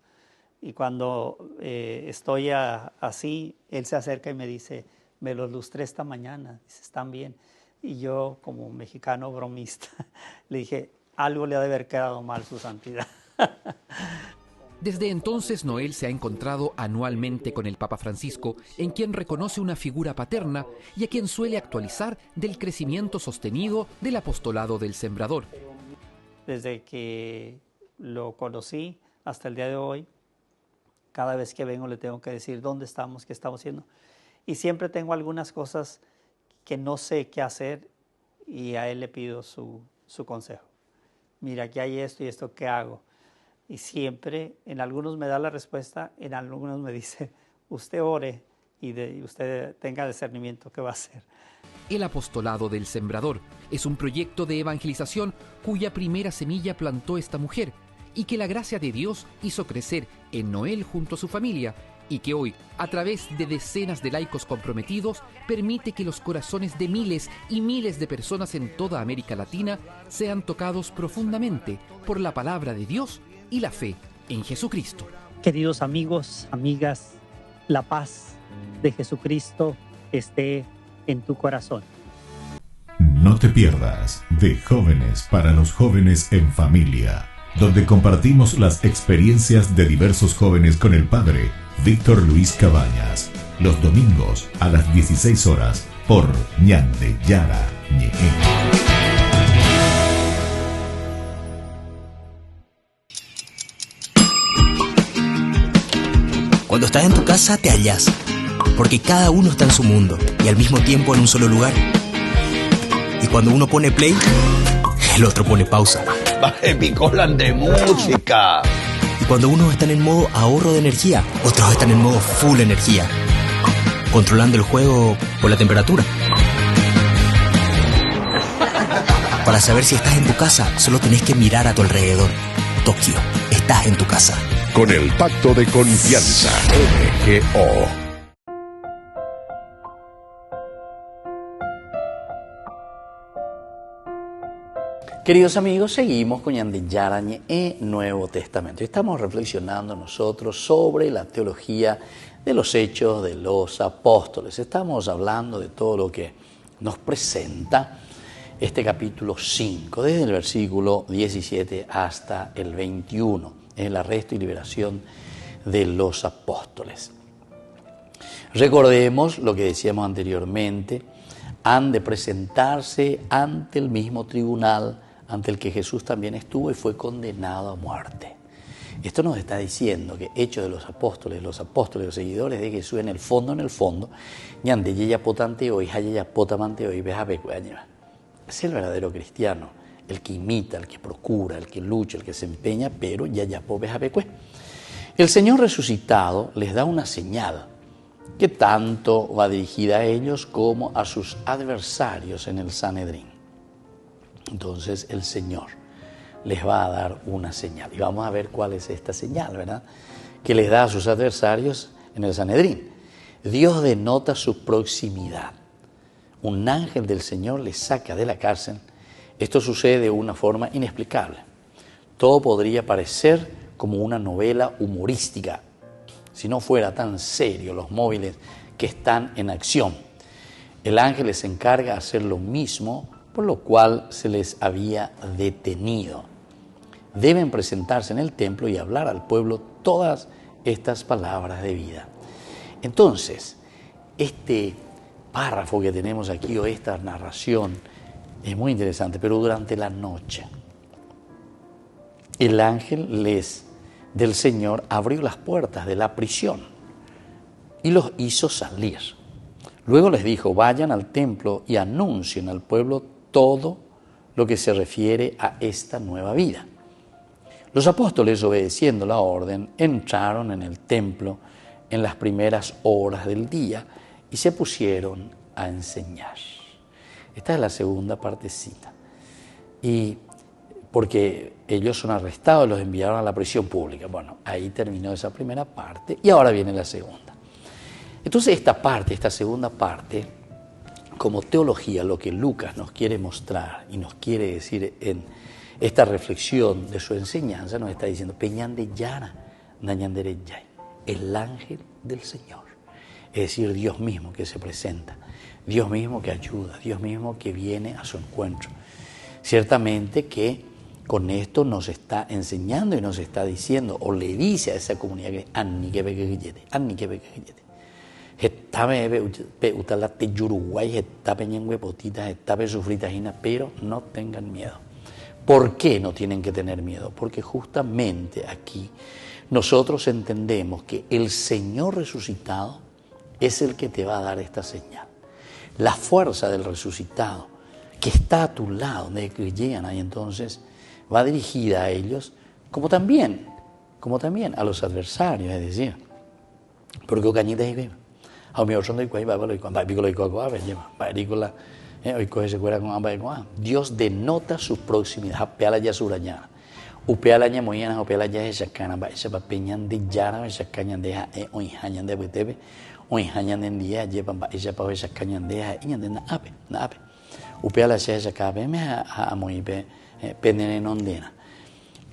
Y cuando estoy así, él se acerca y me dice, me los lustré esta mañana, dice, están bien. Y yo, como mexicano bromista, le dije, algo le ha de haber quedado mal, su santidad. Desde entonces, Noel se ha encontrado anualmente con el Papa Francisco, en quien reconoce una figura paterna y a quien suele actualizar del crecimiento sostenido del apostolado del Sembrador. Desde que lo conocí hasta el día de hoy, cada vez que vengo le tengo que decir dónde estamos, qué estamos haciendo. Y siempre tengo algunas cosas que no sé qué hacer y a él le pido su consejo. Mira, aquí hay esto y esto, ¿qué hago? Y siempre, en algunos me da la respuesta, en algunos me dice, usted ore y usted tenga discernimiento, ¿qué va a hacer? El Apostolado del Sembrador es un proyecto de evangelización cuya primera semilla plantó esta mujer y que la gracia de Dios hizo crecer en Noel junto a su familia y que hoy, a través de decenas de laicos comprometidos, permite que los corazones de miles y miles de personas en toda América Latina sean tocados profundamente por la palabra de Dios y la fe en Jesucristo. Queridos amigos, amigas, la paz de Jesucristo esté en tu corazón. No te pierdas de Jóvenes para los Jóvenes en Familia, donde compartimos las experiencias de diversos jóvenes con el Padre Víctor Luis Cabañas, los domingos a las 16 horas por Ñande Yara Ñe. Cuando estás en tu casa te hallas, porque cada uno está en su mundo y al mismo tiempo en un solo lugar. Y cuando uno pone play, el otro pone pausa. Baje picolan de música. Y cuando unos están en modo ahorro de energía, otros están en modo full energía, controlando el juego por la temperatura. Para saber si estás en tu casa, solo tenés que mirar a tu alrededor. Tokio, estás en tu casa. Con el Pacto de Confianza, MGO. Queridos amigos, seguimos con Ñande Yarañe en Nuevo Testamento. Estamos reflexionando nosotros sobre la teología de los hechos de los apóstoles. Estamos hablando de todo lo que nos presenta este capítulo 5, desde el versículo 17 hasta el 21, el arresto y liberación de los apóstoles. Recordemos lo que decíamos anteriormente, han de presentarse ante el mismo tribunal ante el que Jesús también estuvo y fue condenado a muerte. Esto nos está diciendo que hechos de los apóstoles, los seguidores de Jesús, en el fondo, ñande yeya potante hoy, hayaya potamante hoy, es el verdadero cristiano, el que imita, el que procura, el que lucha, el que se empeña, pero yaya po bejabecué. El Señor resucitado les da una señal que tanto va dirigida a ellos como a sus adversarios en el Sanedrín. Entonces el Señor les va a dar una señal. Y vamos a ver cuál es esta señal, ¿verdad? Que les da a sus adversarios en el Sanedrín. Dios denota su proximidad. Un ángel del Señor les saca de la cárcel. Esto sucede de una forma inexplicable. Todo podría parecer como una novela humorística, si no fuera tan serio los móviles que están en acción. El ángel les encarga de hacer lo mismo, por lo cual se les había detenido. Deben presentarse en el templo y hablar al pueblo todas estas palabras de vida. Entonces, este párrafo que tenemos aquí, o esta narración, es muy interesante, pero durante la noche, el ángel del Señor abrió las puertas de la prisión y los hizo salir. Luego les dijo, vayan al templo y anuncien al pueblo todo lo que se refiere a esta nueva vida. Los apóstoles, obedeciendo la orden, entraron en el templo en las primeras horas del día y se pusieron a enseñar. Esta es la segunda partecita. Y porque ellos son arrestados, los enviaron a la prisión pública. Bueno, ahí terminó esa primera parte y ahora viene la segunda. Entonces esta segunda parte, como teología, lo que Lucas nos quiere mostrar y nos quiere decir en esta reflexión de su enseñanza, nos está diciendo, Peñande Yara, Nañandere Yay, el ángel del Señor. Es decir, Dios mismo que se presenta, Dios mismo que ayuda, Dios mismo que viene a su encuentro. Ciertamente que con esto nos está enseñando y nos está diciendo, o le dice a esa comunidad que Anni que pequeñete, Anni que pequeñete. Estape utalate yuruguay, estape ñenguepotita, estape sufritajina, pero no tengan miedo. ¿Por qué no tienen que tener miedo? Porque justamente aquí nosotros entendemos que el Señor resucitado es el que te va a dar esta señal. La fuerza del resucitado que está a tu lado, donde llegan ahí, entonces va dirigida a ellos, como también a los adversarios, es decir, porque cañitas y beba. Dios denota su proximidad. Upealaña moyana, upealaña echacana, esa peñan de yara, echacañan de oijañan de betebe, oijañan de día, llevan esa pa echacañan de naape. Upeala se echacabe, me a moibe, penenondena.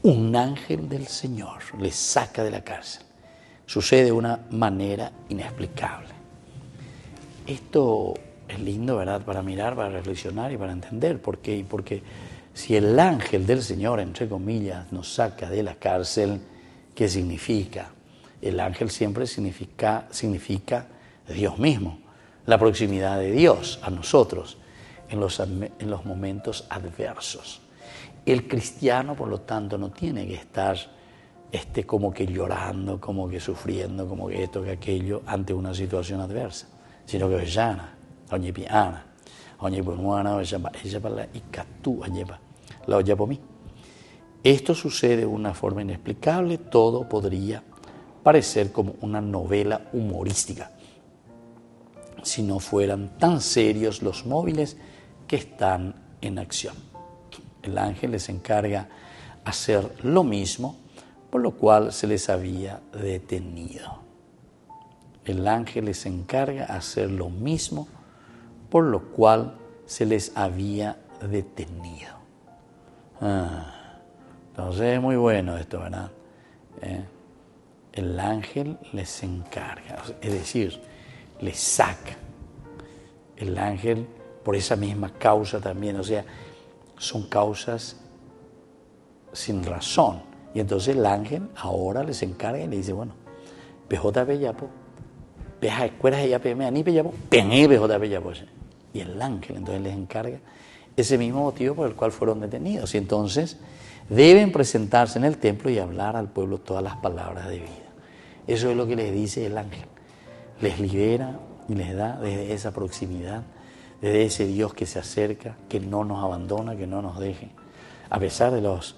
Un ángel del Señor le saca de la cárcel. Sucede de una manera inexplicable. Esto es lindo, ¿verdad? Para mirar, para reflexionar y para entender. ¿Por qué? Porque si el ángel del Señor, entre comillas, nos saca de la cárcel, ¿qué significa? El ángel siempre significa Dios mismo, la proximidad de Dios a nosotros en los momentos adversos. El cristiano, por lo tanto, no tiene que estar como que llorando, como que sufriendo, como que esto, que aquello, ante una situación adversa, sino que llana, oye piana, oye buena, ella para la icatú, la oye por mí. Esto sucede de una forma inexplicable. Todo podría parecer como una novela humorística si no fueran tan serios los móviles que están en acción. El ángel les encarga hacer lo mismo, por lo cual se les había detenido. El ángel les encarga hacer lo mismo, por lo cual se les había detenido. Entonces es muy bueno esto, ¿verdad? El ángel les encarga, es decir, les saca. El ángel, por esa misma causa también, o sea, son causas sin razón. Y entonces el ángel ahora les encarga y le dice, bueno, PJ Bellapo, peja escuelas ella peme ani Bellapo, pené PJ Bellapo. Y el ángel entonces les encarga ese mismo motivo por el cual fueron detenidos. Y entonces deben presentarse en el templo y hablar al pueblo todas las palabras de vida. Eso es lo que les dice el ángel. Les libera y les da desde esa proximidad, desde ese Dios que se acerca, que no nos abandona, que no nos deje, a pesar de los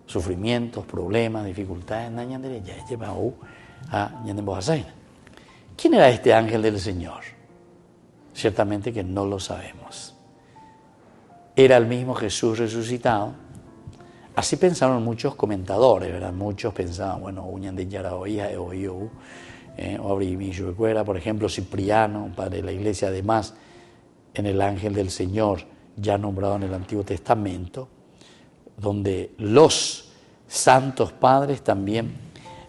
sufrimientos, problemas, dificultades. ¿Quién era este ángel del Señor? Ciertamente que no lo sabemos. Era el mismo Jesús resucitado. Así pensaron muchos comentadores, ¿verdad? Muchos pensaban, bueno, uñan de Yaraoía, por ejemplo, Cipriano, padre de la iglesia, además, en el ángel del Señor, ya nombrado en el Antiguo Testamento, donde los santos padres también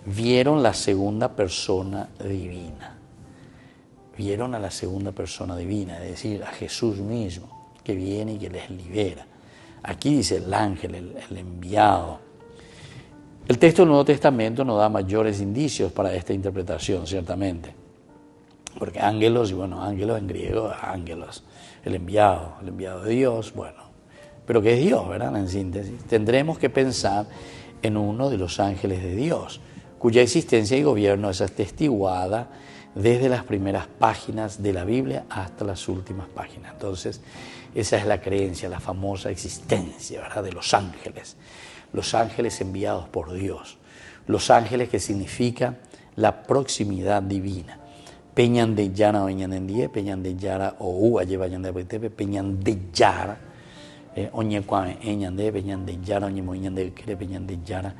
vieron la segunda persona divina. Vieron a la segunda persona divina, es decir, a Jesús mismo, que viene y que les libera. Aquí dice el ángel, el enviado. El texto del Nuevo Testamento nos da mayores indicios para esta interpretación, ciertamente. Porque ángelos, y bueno, ángelos en griego, ángelos, el enviado de Dios, bueno. Pero que es Dios, ¿verdad? En síntesis, tendremos que pensar en uno de los ángeles de Dios, cuya existencia y gobierno es atestiguada desde las primeras páginas de la Biblia hasta las últimas páginas. Entonces, esa es la creencia, la famosa existencia, ¿verdad?, de los ángeles enviados por Dios, los ángeles que significa la proximidad divina. Peñan de Yara o Ñandendie, Peñan de Yara o U, Aye Vayan de Apetepe, Peñan de Yara, Oñe Cuame, Ñande, Peñan de Yara, Oñe Moñan de Cre, Peñan de Yara,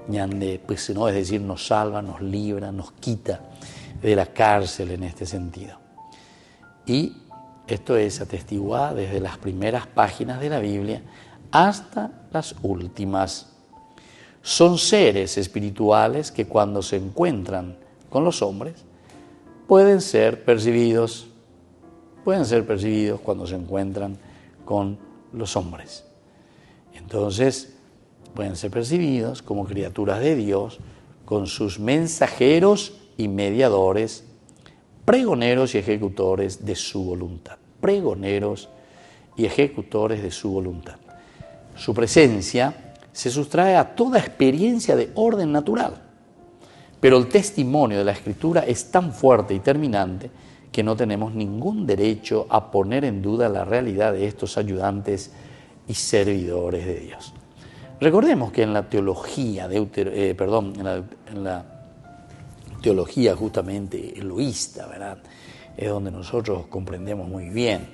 Ñande, pues no, es decir, nos salva, nos libra, nos quita de la cárcel en este sentido. Y esto es atestiguado desde las primeras páginas de la Biblia hasta las últimas. Son seres espirituales que cuando se encuentran con los hombres pueden ser percibidos cuando se encuentran con los hombres. Entonces, pueden ser percibidos como criaturas de Dios, con sus mensajeros y mediadores, pregoneros y ejecutores de su voluntad. Pregoneros y ejecutores de su voluntad. Su presencia se sustrae a toda experiencia de orden natural, pero el testimonio de la Escritura es tan fuerte y terminante que no tenemos ningún derecho a poner en duda la realidad de estos ayudantes y servidores de Dios. Recordemos que en la teología en la teología justamente eloísta, ¿verdad?, es donde nosotros comprendemos muy bien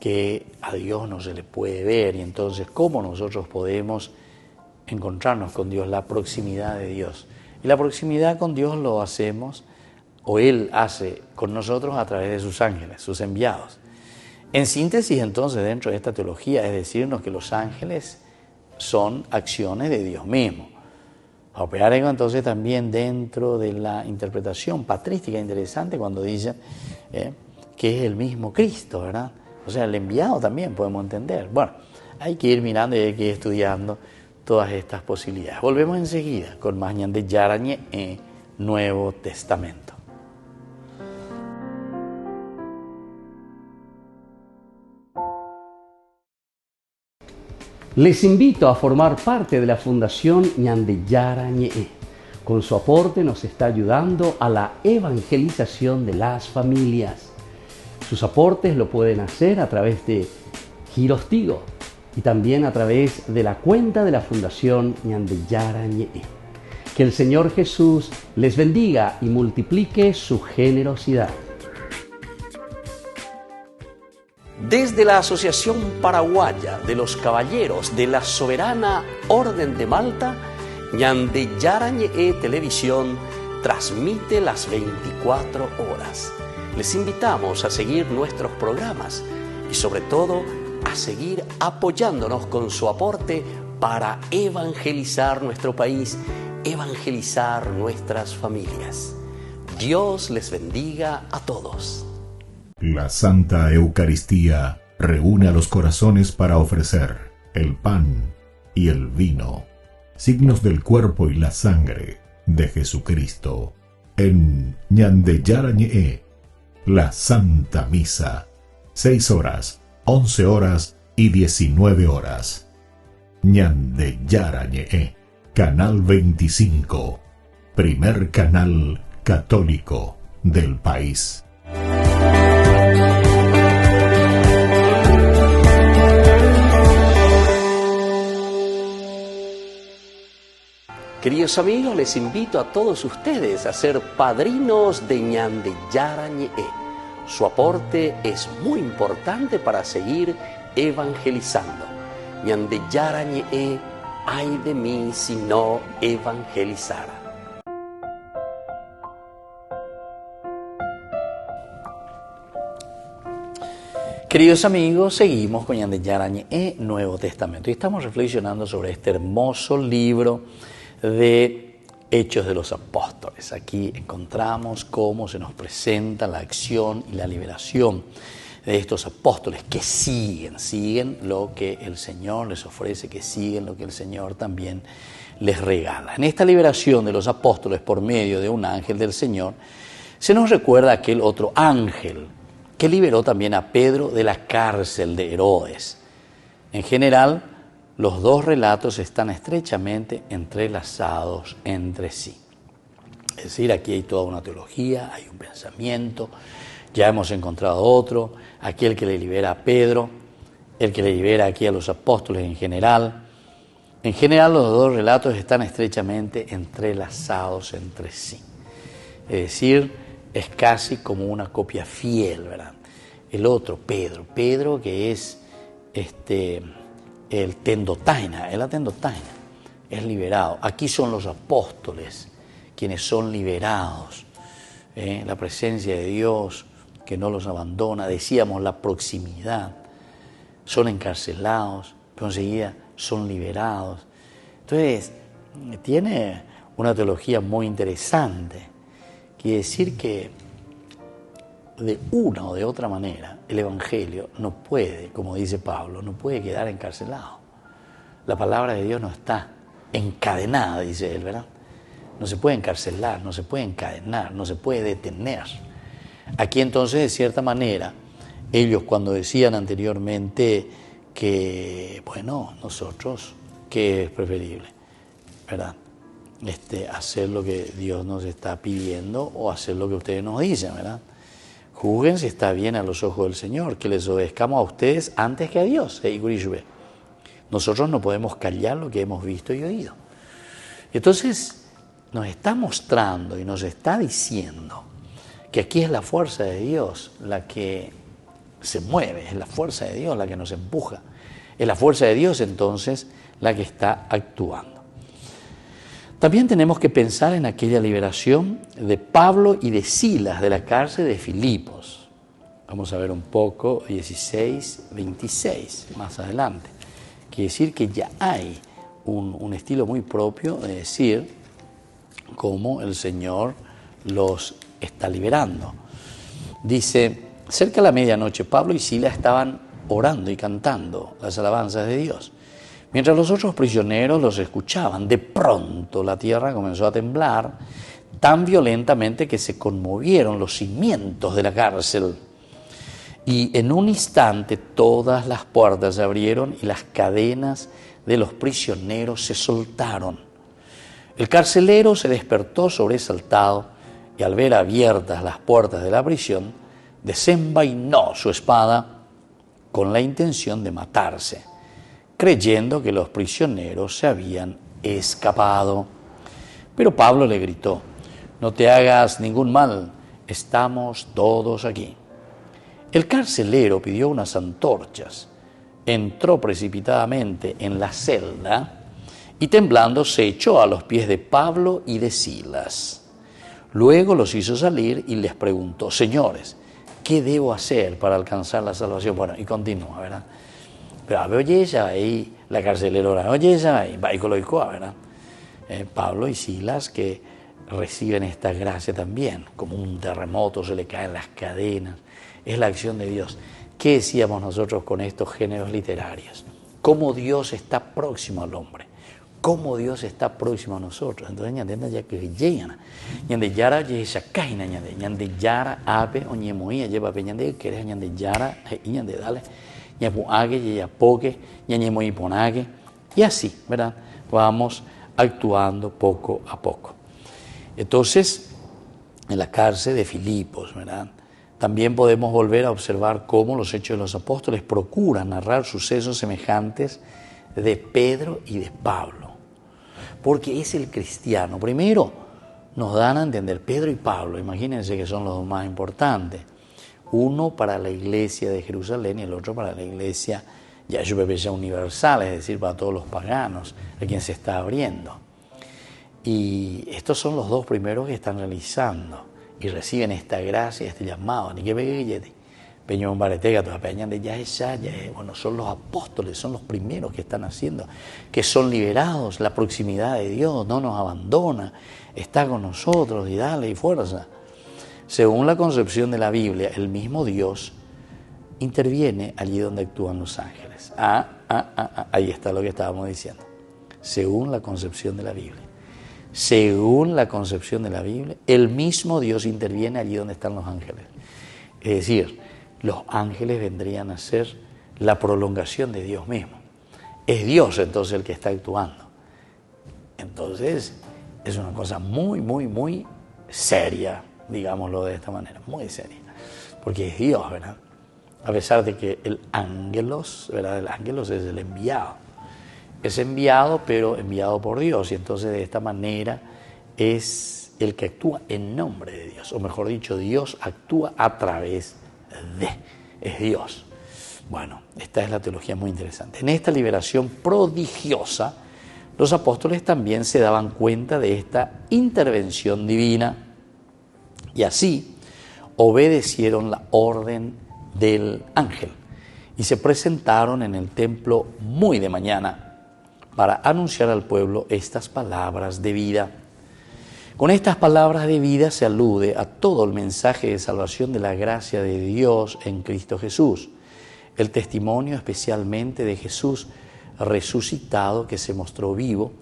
que a Dios no se le puede ver, y entonces cómo nosotros podemos encontrarnos con Dios, la proximidad de Dios. Y la proximidad con Dios lo hacemos, o Él hace con nosotros a través de sus ángeles, sus enviados. En síntesis, entonces, dentro de esta teología es decirnos que los ángeles son acciones de Dios mismo. A operar entonces también dentro de la interpretación patrística interesante cuando dicen que es el mismo Cristo, ¿verdad? O sea, el enviado también podemos entender. Bueno, hay que ir mirando y hay que ir estudiando todas estas posibilidades. Volvemos enseguida con más Ñande Yarañe en Nuevo Testamento. Les invito a formar parte de la Fundación Ñande Yarañe. Con su aporte nos está ayudando a la evangelización de las familias. Sus aportes lo pueden hacer a través de Giros Tigo y también a través de la cuenta de la Fundación Ñande Yarañe. Que el Señor Jesús les bendiga y multiplique su generosidad. Desde la Asociación Paraguaya de los Caballeros de la Soberana Orden de Malta, Ñande Yarañe Televisión transmite las 24 horas. Les invitamos a seguir nuestros programas y sobre todo a seguir apoyándonos con su aporte para evangelizar nuestro país, evangelizar nuestras familias. Dios les bendiga a todos. La Santa Eucaristía reúne a los corazones para ofrecer el pan y el vino, signos del cuerpo y la sangre de Jesucristo. En Ñande Yarañe, la Santa Misa, 6 horas, 11 horas y 19 horas. Ñande Yarañe, Canal 25, primer canal católico del país. Queridos amigos, les invito a todos ustedes a ser padrinos de Ñande Yarañe. Su aporte es muy importante para seguir evangelizando. Ñande Yarañe, ay de mí si no evangelizara. Queridos amigos, seguimos con Ñande Yarañe, Nuevo Testamento, y estamos reflexionando sobre este hermoso libro de Hechos de los Apóstoles. Aquí encontramos cómo se nos presenta la acción y la liberación de estos apóstoles que siguen lo que el Señor les ofrece, que siguen lo que el Señor también les regala. En esta liberación de los apóstoles por medio de un ángel del Señor, se nos recuerda aquel otro ángel que liberó también a Pedro de la cárcel de Herodes. En general, los dos relatos están estrechamente entrelazados entre sí. Es decir, aquí hay toda una teología, hay un pensamiento, ya hemos encontrado otro, aquí el que le libera a Pedro, el que le libera aquí a los apóstoles en general. En general los dos relatos están estrechamente entrelazados entre sí. Es decir, es casi como una copia fiel, ¿verdad? El otro, Pedro que es el tendotaina, el atendotaina, es liberado. Aquí son los apóstoles quienes son liberados. La presencia de Dios que no los abandona, decíamos la proximidad, son encarcelados, pero enseguida son liberados. Entonces, tiene una teología muy interesante. Quiere decir que de una o de otra manera el Evangelio no puede, como dice Pablo, no puede quedar encarcelado. La palabra de Dios no está encadenada, dice él, ¿verdad? No se puede encarcelar, no se puede encadenar, no se puede detener. Aquí entonces, de cierta manera, ellos cuando decían anteriormente que, bueno, nosotros, ¿qué es preferible? ¿Verdad? Hacer lo que Dios nos está pidiendo o hacer lo que ustedes nos dicen, ¿verdad? Juzguen si está bien a los ojos del Señor, que les obedezcamos a ustedes antes que a Dios. Nosotros no podemos callar lo que hemos visto y oído. Entonces, nos está mostrando y nos está diciendo que aquí es la fuerza de Dios la que se mueve, es la fuerza de Dios la que nos empuja, es la fuerza de Dios entonces la que está actuando. También tenemos que pensar en aquella liberación de Pablo y de Silas de la cárcel de Filipos. Vamos a ver un poco 16, 26 más adelante. Quiere decir que ya hay un estilo muy propio de decir cómo el Señor los está liberando. Dice, cerca de la medianoche, Pablo y Silas estaban orando y cantando las alabanzas de Dios, mientras los otros prisioneros los escuchaban. De pronto la tierra comenzó a temblar tan violentamente que se conmovieron los cimientos de la cárcel. Y en un instante todas las puertas se abrieron y las cadenas de los prisioneros se soltaron. El carcelero se despertó sobresaltado y al ver abiertas las puertas de la prisión, desenvainó su espada con la intención de matarse, creyendo que los prisioneros se habían escapado. Pero Pablo le gritó, no te hagas ningún mal, estamos todos aquí. El carcelero pidió unas antorchas, entró precipitadamente en la celda y temblando se echó a los pies de Pablo y de Silas. Luego los hizo salir y les preguntó, señores, ¿qué debo hacer para alcanzar la salvación? Bueno, y continúa, ¿verdad? Pero oye, ella ahí, la carcelera, oye, ella ahí, va y coloicó, ¿verdad? Pablo y Silas que reciben esta gracia también, como un terremoto se le caen las cadenas, es la acción de Dios. ¿Qué decíamos nosotros con estos géneros literarios? Cómo Dios está próximo al hombre, cómo Dios está próximo a nosotros. Entonces, ya que llegan, ñande yara yesa kaina ñande yara ape o ñemoía lleva pe ñande que eres ñande yara y ñande dale ñapu age ya poque ñemoí ponague y así, ¿verdad? Vamos actuando poco a poco. Entonces, en la cárcel de Filipos, ¿verdad? También podemos volver a observar cómo los Hechos de los Apóstoles procuran narrar sucesos semejantes de Pedro y de Pablo. Porque es el cristiano. Primero nos dan a entender Pedro y Pablo, imagínense que son los dos más importantes. Uno para la iglesia de Jerusalén y el otro para la iglesia ya universal, es decir, para todos los paganos, a quien se está abriendo. Y estos son los dos primeros que están realizando y reciben esta gracia, este llamado. Bueno, son los apóstoles, son los primeros que están haciendo, que son liberados, la proximidad de Dios, no nos abandona, está con nosotros y dale y fuerza. Según la concepción de la Biblia, el mismo Dios interviene allí donde actúan los ángeles. Ahí está lo que estábamos diciendo. Según la concepción de la Biblia. Según la concepción de la Biblia, el mismo Dios interviene allí donde están los ángeles. Es decir, los ángeles vendrían a ser la prolongación de Dios mismo. Es Dios entonces el que está actuando. Entonces, es una cosa muy, muy, muy seria, digámoslo de esta manera, muy seria, porque es Dios, ¿verdad? A pesar de que el ángelos, ¿verdad? El ángelos es el enviado. Es enviado, pero enviado por Dios, y entonces de esta manera es el que actúa en nombre de Dios, o mejor dicho, Dios actúa a través de, es Dios. Bueno, esta es la teología muy interesante. En esta liberación prodigiosa, los apóstoles también se daban cuenta de esta intervención divina y así obedecieron la orden del ángel y se presentaron en el templo muy de mañana para anunciar al pueblo estas palabras de vida. Con estas palabras de vida se alude a todo el mensaje de salvación de la gracia de Dios en Cristo Jesús, el testimonio especialmente de Jesús resucitado que se mostró vivo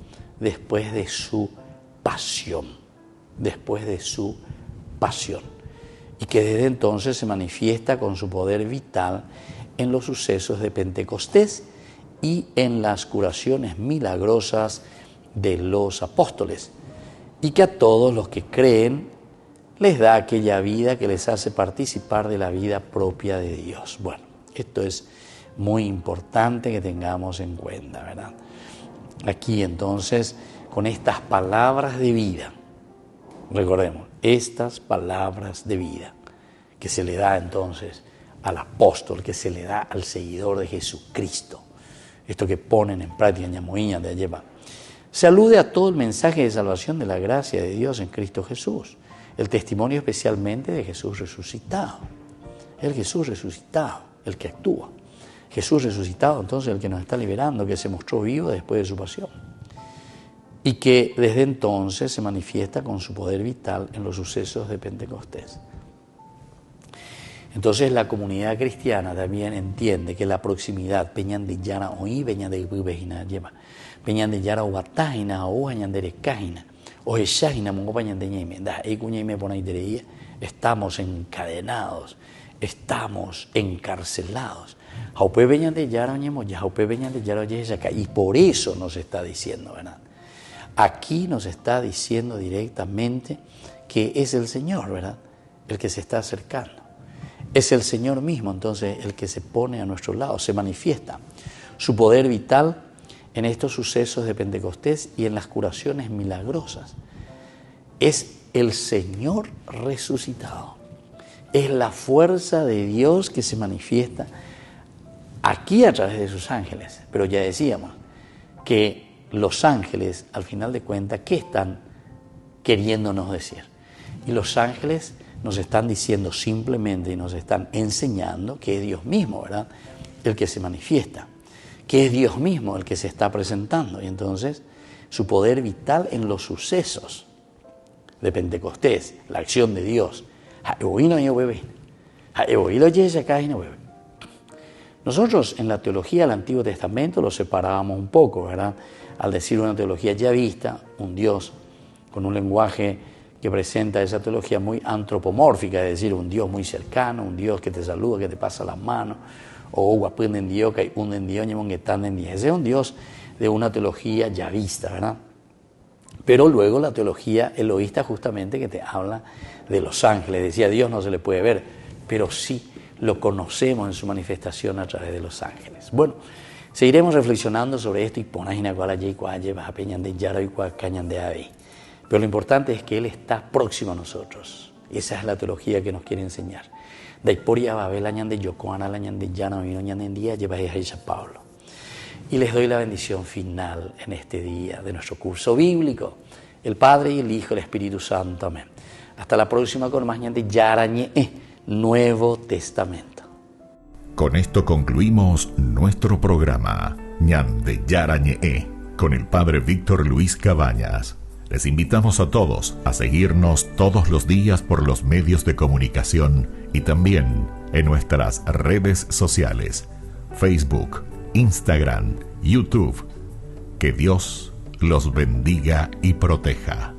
después de su pasión, y que desde entonces se manifiesta con su poder vital en los sucesos de Pentecostés y en las curaciones milagrosas de los apóstoles, y que a todos los que creen les da aquella vida que les hace participar de la vida propia de Dios. Bueno, esto es muy importante que tengamos en cuenta, ¿verdad? Aquí entonces, con estas palabras de vida, recordemos, estas palabras de vida que se le da entonces al apóstol, que se le da al seguidor de Jesucristo, esto que ponen en práctica ñamoíña de llevar, se alude a todo el mensaje de salvación de la gracia de Dios en Cristo Jesús, el testimonio especialmente de Jesús resucitado, el Jesús resucitado, el que actúa. Jesús resucitado, entonces, el que nos está liberando, que se mostró vivo después de su pasión y que desde entonces se manifiesta con su poder vital en los sucesos de Pentecostés. Entonces la comunidad cristiana también entiende que la proximidad peñan de yara oí peñan de bubejina lleva peñan de yara obatajina o peñan de recajina o eshajina mongo peñan de ñeme da ekuñeme pona idería, estamos encadenados, estamos encarcelados. Y por eso nos está diciendo, ¿verdad? Aquí nos está diciendo directamente que es el Señor, ¿verdad?, el que se está acercando. Es el Señor mismo, entonces, el que se pone a nuestro lado, se manifiesta su poder vital en estos sucesos de Pentecostés y en las curaciones milagrosas. Es el Señor resucitado. Es la fuerza de Dios que se manifiesta aquí a través de sus ángeles. Pero ya decíamos que los ángeles, al final de cuentas, ¿qué están queriéndonos decir? Y los ángeles nos están diciendo simplemente y nos están enseñando que es Dios mismo, ¿verdad?, el que se manifiesta, que es Dios mismo el que se está presentando. Y entonces su poder vital en los sucesos de Pentecostés, la acción de Dios. Nosotros en la teología del Antiguo Testamento lo separábamos un poco, ¿verdad?, al decir una teología ya vista, un Dios con un lenguaje que presenta esa teología muy antropomórfica, es decir, un Dios muy cercano, un Dios que te saluda, que te pasa las manos, o guapuen Dios, que hay un Dios, ese es un Dios de una teología ya vista, ¿verdad? Pero luego la teología eloísta justamente que te habla de los ángeles, decía, Dios no se le puede ver, pero sí lo conocemos en su manifestación a través de los ángeles. Bueno, seguiremos reflexionando sobre esto y ponajina cual allí cual llevas a peñan de yaro y cual cañan de ahí. Pero lo importante es que Él está próximo a nosotros. Esa es la teología que nos quiere enseñar. Daiporia babel añan de yocoana añan de llano vino añan de día lleva a Pablo. Y les doy la bendición final en este día de nuestro curso bíblico. El Padre y el Hijo y el Espíritu Santo. Amén. Hasta la próxima con más de Yarañe, Nuevo Testamento. Con esto concluimos nuestro programa Ñan de Yarañe con el Padre Víctor Luis Cabañas. Les invitamos a todos a seguirnos todos los días por los medios de comunicación y también en nuestras redes sociales, Facebook, Instagram, YouTube. Que Dios los bendiga y proteja.